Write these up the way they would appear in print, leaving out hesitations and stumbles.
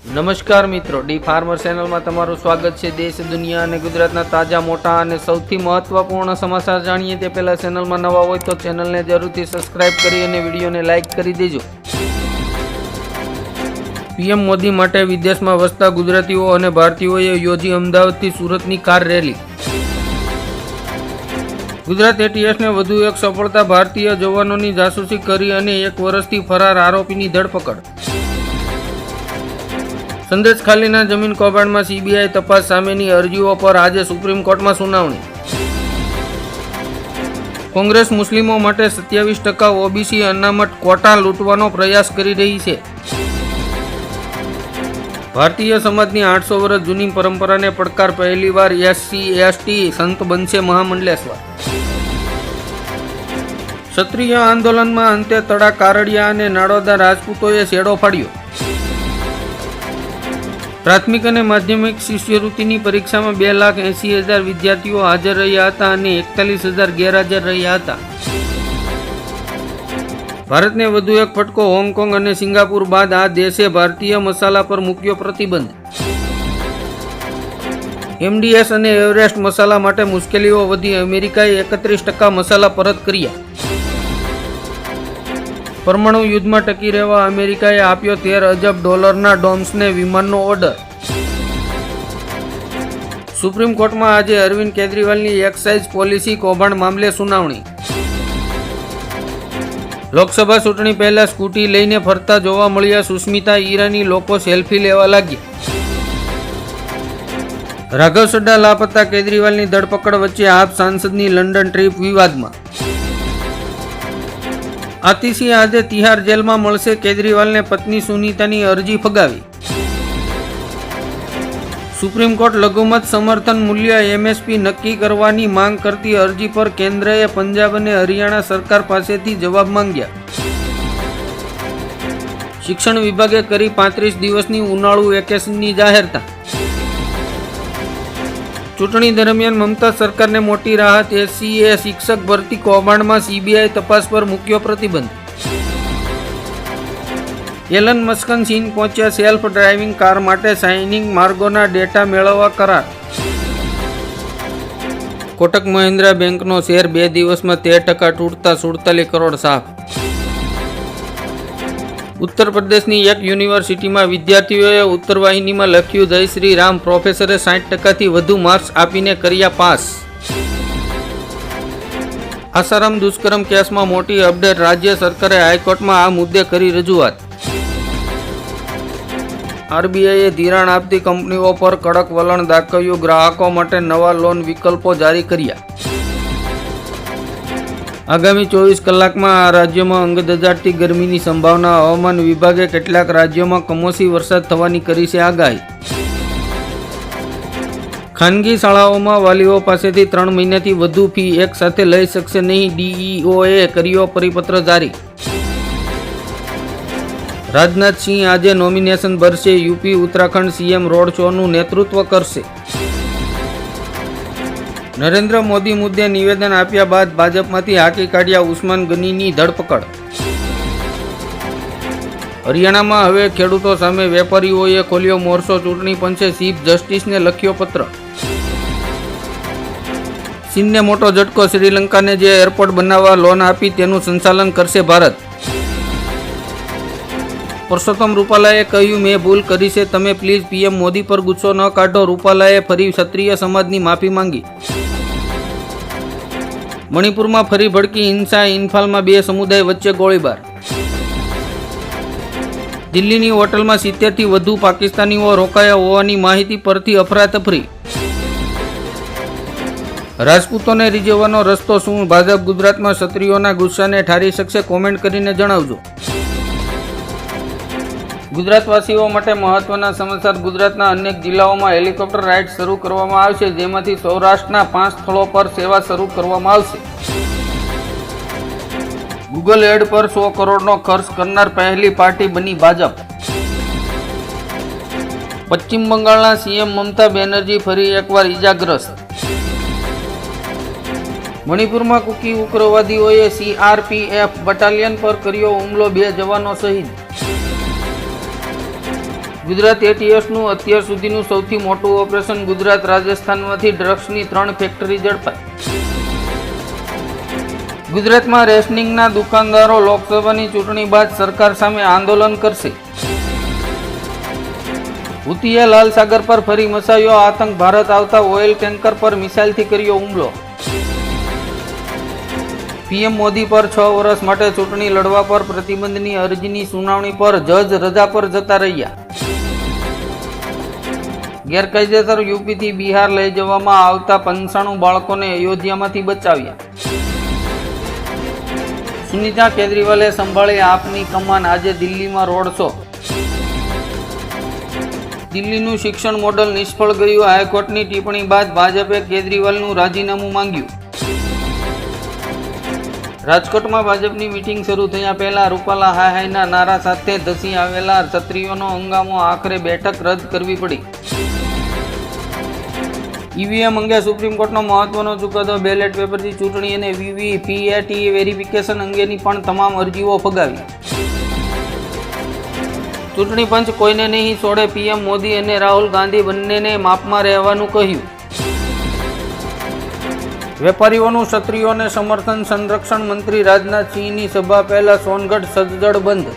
નમસ્કાર મિત્રો, D farmer ચેનલમાં તમારું સ્વાગત છે। દેશ, દુનિયા અને ગુજરાતના તાજા, મોટા અને સૌથી મહત્વપૂર્ણ સમાચાર જાણીએ તે પહેલા ચેનલમાં નવા હોય તો ચેનલને જરૂરથી સબસ્ક્રાઇબ કરી અને વિડીયોને લાઇક કરી દેજો। પીએમ મોદી માટે વિદેશમાં વસતા ગુજરાતીઓ અને ભારતીયોએ યોજી અમદાવાદથી સુરતની કાર રેલી। ગુજરાત એટીએસને વધુ એક સફળતા, ભારતીય જવાનોની જાસૂસી કરી અને 1 વર્ષથી ફરાર આરોપીની ધરપકડ। સંદેશ ખાલીના જમીન કૌભાંડમાં સીબીઆઈ તપાસ સામેની અરજીઓ પર આજે સુપ્રીમ કોર્ટમાં સુનાવણી। કોંગ્રેસ મુસ્લિમો માટે 27% ઓબીસી અનામત કોટા લૂંટવાનો પ્રયાસ કરી રહી છે। ભારતીય સમાજની 800 વર્ષ જૂની પરંપરાને પડકાર, પહેલીવાર SC/ST સંત બનશે મહામંડલેશ્વર। ક્ષત્રિય આંદોલનમાં અંતે તળા, કારડિયા અને નાડોદા રાજપૂતોએ છેડો ફાડ્યો। પ્રાથમિક અને માધ્યમિક શિષ્યવૃત્તિની પરીક્ષામાં 2,80,000 વિદ્યાર્થીઓ હાજર રહ્યા હતા અને 41,000 ગેરહાજર રહ્યા હતા। ભારતને વધુ એક ફટકો, હોંગકોંગ અને સિંગાપુર બાદ આ દેશે ભારતીય મસાલા પર મૂક્યો પ્રતિબંધ। MDS અને એવરેસ્ટ મસાલા માટે મુશ્કેલીઓ વધી, અમેરિકાએ 31% મસાલા પરત કર્યા। પરમાણુ યુદ્ધમાં ટકી રહેવા અમેરિકાએ આપ્યો $13 અબજ ડોમ્સને વિમાનનો ઓર્ડર। સુપ્રીમ કોર્ટમાં આજે અરવિંદ કેજરીવાલની એક્સાઇઝ પોલિસી કૌભાંડ મામલે સુનાવણી। લોકસભા ચૂંટણી પહેલા સ્કૂટી લઈને ફરતા જોવા મળ્યા સુષ્મિતા ઈરાની, લોકો સેલ્ફી લેવા લાગ્યા। રાઘવ ચડ્ડા લાપતા, કેજરીવાલની ધરપકડ વચ્ચે આપ સાંસદની લંડન ટ્રીપ વિવાદમાં। આતિશી આજે તિહાર જેલમાં મળશે, કેજરીવાલને પત્ની સુનીતાની અરજી ફગાવી। સુપ્રીમ કોર્ટ લઘુમત સમર્થન મૂલ્ય MSP નક્કી કરવાની માંગ કરતી અરજી પર કેન્દ્રએ પંજાબ અને હરિયાણા સરકાર પાસેથી જવાબ માંગ્યા। શિક્ષણ વિભાગે કરી 35 દિવસની ઉનાળુ વેકેશનની જાહેરતા। ચૂંટણી દરમિયાન મમતા સરકારને મોટી રાહત, SCA શિક્ષક ભરતી કૌભાંડમાં સીબીઆઈ તપાસ પર મૂક્યો પ્રતિબંધ। એલન મસ્ક ચીન પહોંચ્યા, સેલ્ફ ડ્રાઇવિંગ કાર માટે સાઇનિંગ માર્ગોના ડેટા મેળવવા કરાર। કોટક મહિન્દ્રા બેંકનો શેર 2 દિવસમાં 13% તૂટતા 47 કરોડ સાફ। ઉત્તર પ્રદેશની એક યુનિવર્સિટીમાં વિદ્યાર્થીઓએ ઉત્તરવાહિનીમાં લખ્યું જય શ્રી રામ, પ્રોફેસરે 60%થી વધુ માર્ક્સ આપીને કર્યા પાસ। આસારામ દુષ્કર્મ કેસમાં મોટી અપડેટ, રાજ્ય સરકારે હાઈકોર્ટમાં આ મુદ્દે કરી રજૂઆત। RBIએ ધિરાણ આપતી કંપનીઓ પર કડક વલણ દાખવ્યું, ગ્રાહકો માટે નવા લોન વિકલ્પો જારી કર્યા। આગામી 24 કલાકમાં આ રાજ્યોમાં અંગદજાડતી ગરમીની સંભાવના, હવામાન વિભાગે કેટલાક રાજ્યોમાં કમોસમી વરસાદ થવાની કરી છે આગાહી। ખાનગી શાળાઓમાં વાલીઓ પાસેથી 3 મહિનાથી વધુ ફી એક સાથે લઈ શકશે નહીં, DEOએ કર્યો પરિપત્ર જારી। રાજનાથસિંહ આજે નોમિનેશન ભરશે, યુપી ઉત્તરાખંડ CM રોડ શોનું નેતૃત્વ કરશે। નરેન્દ્ર મોદી મુદ્દે નિવેદન આપ્યા બાદ ભાજપમાંથી હાંકી કાઢ્યા ઉસ્માન ગનીની ધરપકડ। હરિયાણામાં હવે ખેડૂતો સામે વેપારીઓએ ખોલ્યો મોરચો, ચૂંટણી પંચે ચીફ જસ્ટિસને લખ્યો પત્ર। ચીનને મોટો ઝટકો, શ્રીલંકાને જે એરપોર્ટ બનાવવા લોન આપી તેનું સંચાલન કરશે ભારત। પરસોત્તમ રૂપાલાએ કહ્યું, મેં ભૂલ કરી છે, તમે પ્લીઝ PM મોદી પર ગુસ્સો ન કાઢો। રૂપાલાએ ફરી ક્ષત્રિય સમાજની માફી માંગી। મણિપુરમાં ફરી ભડકી હિંસા, ઇમ્ફાલમાં 2 સમુદાય વચ્ચે ગોળીબાર। દિલ્હીની હોટલમાં 70થી વધુ પાકિસ્તાનીઓ રોકાયા હોવાની માહિતી પરથી અફરાતફરી। રાજપૂતોને રીઝવવાનો રસ્તો શું? ભાજપ ગુજરાતમાં ક્ષત્રિયોના ગુસ્સાને ઠારી શકશે? કોમેન્ટ કરીને જણાવજો। ગુજરાતવાસીઓ માટે મહત્વના સમાચાર, ગુજરાતના અનેક જિલ્લાઓમાં હેલિકોપ્ટર રાઇડ શરૂ કરવામાં આવશે, જેમાંથી સૌરાષ્ટ્રના 5 સ્થળો પર સેવા શરૂ કરવામાં આવશે। ગૂગલ એડ પર 100 કરોડનો ખર્ચ કરનાર પહેલી પાર્ટી બની ભાજપ। પશ્ચિમ બંગાળના CM મમતા બેનર્જી ફરી એકવાર ઇજાગ્રસ્ત। મણિપુરમાં કુકી ઉગ્રવાદીઓએ CRPF બટાલિયન પર કર્યો હુમલો, 2 જવાનો શહીદ। ગુજરાત એટીએસનું અત્યાર સુધીનું સૌથી મોટું ઓપરેશન. ગુજરાત રાજસ્થાનમાંથી ડ્રગ્સની 3 ફેક્ટરી ઝડપાઈ. ગુજરાતમાં રેશનિંગના દુકાનદારો લોકસભાની ચૂંટણી બાદ સરકાર સામે આંદોલન કરશે. હુતીએ લાલ સાગર પર ફરી મચાવ્યો આતંક. ભારત આવતા ઓઇલ ટેન્કર પર મિસાઇલથી કર્યો હુમલો. પીએમ મોદી પર 6 વર્ષ માટે ચૂંટણી લડવા પર પ્રતિબંધની અરજીની સુનાવણી પર જજ રજા પર જતા રહ્યા. ગેરકાયદેસર યુપીથી બિહાર લઈ જવામાં આવતા 95 બાળકોને અયોધ્યામાંથી બચાવ્યા. સુનિતા કેજરીવાલે સંભાળી આપની કમાન. આજે દિલ્હીમાં રોડ શો. દિલ્હીનું શિક્ષણ મોડલ નિષ્ફળ ગયું. હાઈકોર્ટની ટિપ્પણી બાદ ભાજપે કેજરીવાલનું રાજીનામું માંગ્યું. રાજકોટમાં ભાજપની મીટિંગ શરૂ થયા પહેલા રૂપાલા હાય હાયના નારા સાથે ધસી આવેલા ક્ષત્રિયોનો હંગામો. આખરે બેઠક રદ કરવી પડી. ઈવીએમ અંગે સુપ્રીમ કોર્ટનો મહત્વનો ચુકાદો. બેલેટ પેપરથી ચૂંટણી અને વીવીપીએટી વેરિફિકેશન અંગેની પણ તમામ અરજીઓ ફગાવી. ચૂંટણી પંચ કોઈને નહીં છોડે. પીએમ મોદી અને રાહુલ ગાંધી બંનેને માપમાં રહેવાનું કહ્યું. વેપારીઓનું ક્ષત્રિયોને સમર્થન. સંરક્ષણ મંત્રી રાજનાથસિંહની સભા પહેલા સોનગઢ સજ્જડ બંધ.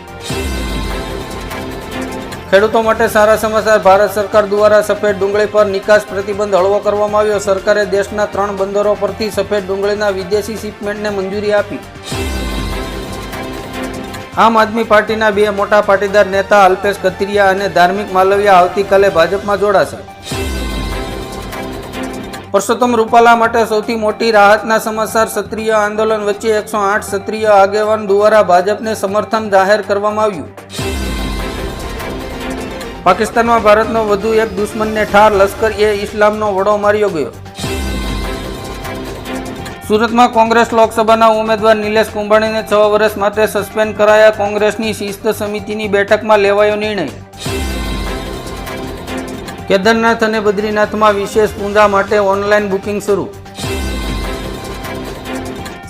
ખેડૂતો માટે સારા સમાચાર. ભારત સરકાર દ્વારા સફેદ ડુંગળી પર નિકાસ પ્રતિબંધ હળવો કરવામાં આવ્યો. સરકારે દેશના 3 બંદરો પરથી સફેદ ડુંગળીના વિદેશી શિપમેન્ટને મંજૂરી આપી. આમ આદમી પાર્ટીના 2 મોટા પાટીદાર નેતા અલ્પેશ કથિરિયા અને ધાર્મિક માલવિયા આવતીકાલે ભાજપમાં જોડાશે. પરસોત્તમ રૂપાલા માટે સૌથી મોટી રાહતના સમાચાર. ક્ષત્રિય આંદોલન વચ્ચે 108 ક્ષત્રિય આગેવાન દ્વારા ભાજપને સમર્થન જાહેર કરવામાં આવ્યું. પાકિસ્તાનમાં ભારતનો વધુ એક દુશ્મનને ઠાર. લશ્કર-એ-ઇસ્લામનો વડો માર્યો ગયો. સુરતમાં કોંગ્રેસ લોકસભાના ઉમેદવાર નિલેશ કુંભાણીને 6 વર્ષ માટે સસ્પેન્ડ કરાયા. કોંગ્રેસની શિસ્ત સમિતિની બેઠકમાં લેવાયો નિર્ણય. કેદારનાથ અને બદ્રીનાથમાં વિશેષ પૂજા માટે ઓનલાઈન બુકિંગ શરૂ.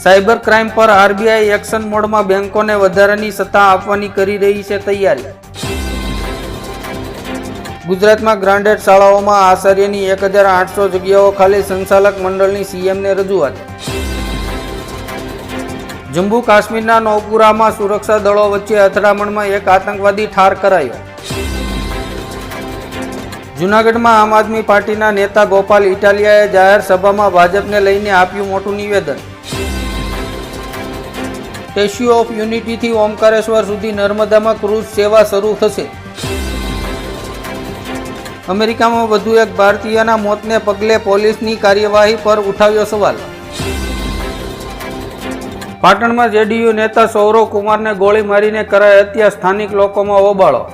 સાયબર ક્રાઇમ પર આરબીઆઈ એક્શન મોડમાં. બેંકોને વધારાની સત્તા આપવાની કરી રહી છે તૈયારી. ગુજરાતમાં ગ્રાન્ટેડ શાળાઓમાં આચાર્યની 1800 જગ્યાઓ ખાલી. સંચાલક મંડળની સીએમને રજૂઆત. જમ્મુ કાશ્મીરના નૌપુરામાં સુરક્ષા દળો વચ્ચે અથડામણમાં એક આતંકવાદી ઠાર કરાયો. જૂનાગઢમાં આમ આદમી પાર્ટીના નેતા ગોપાલ ઇટાલિયાએ જાહેર સભામાં ભાજપને લઈને આપ્યું મોટું નિવેદન. સ્ટેચ્યુ ઓફ યુનિટીથી ઓમકારેશ્વર સુધી નર્મદામાં ક્રૂઝ સેવા શરૂ થશે. અમેરિકામાં વધુ એક ભારતીયના મોતને પગલે પોલીસની કાર્યવાહી પર ઉઠાવ્યો સવાલ. પાટણમાં જેડીયુ નેતા સૌરવ કુમારને ગોળી મારીને કરાઈ હત્યા. સ્થાનિક લોકોમાં હોબાળો.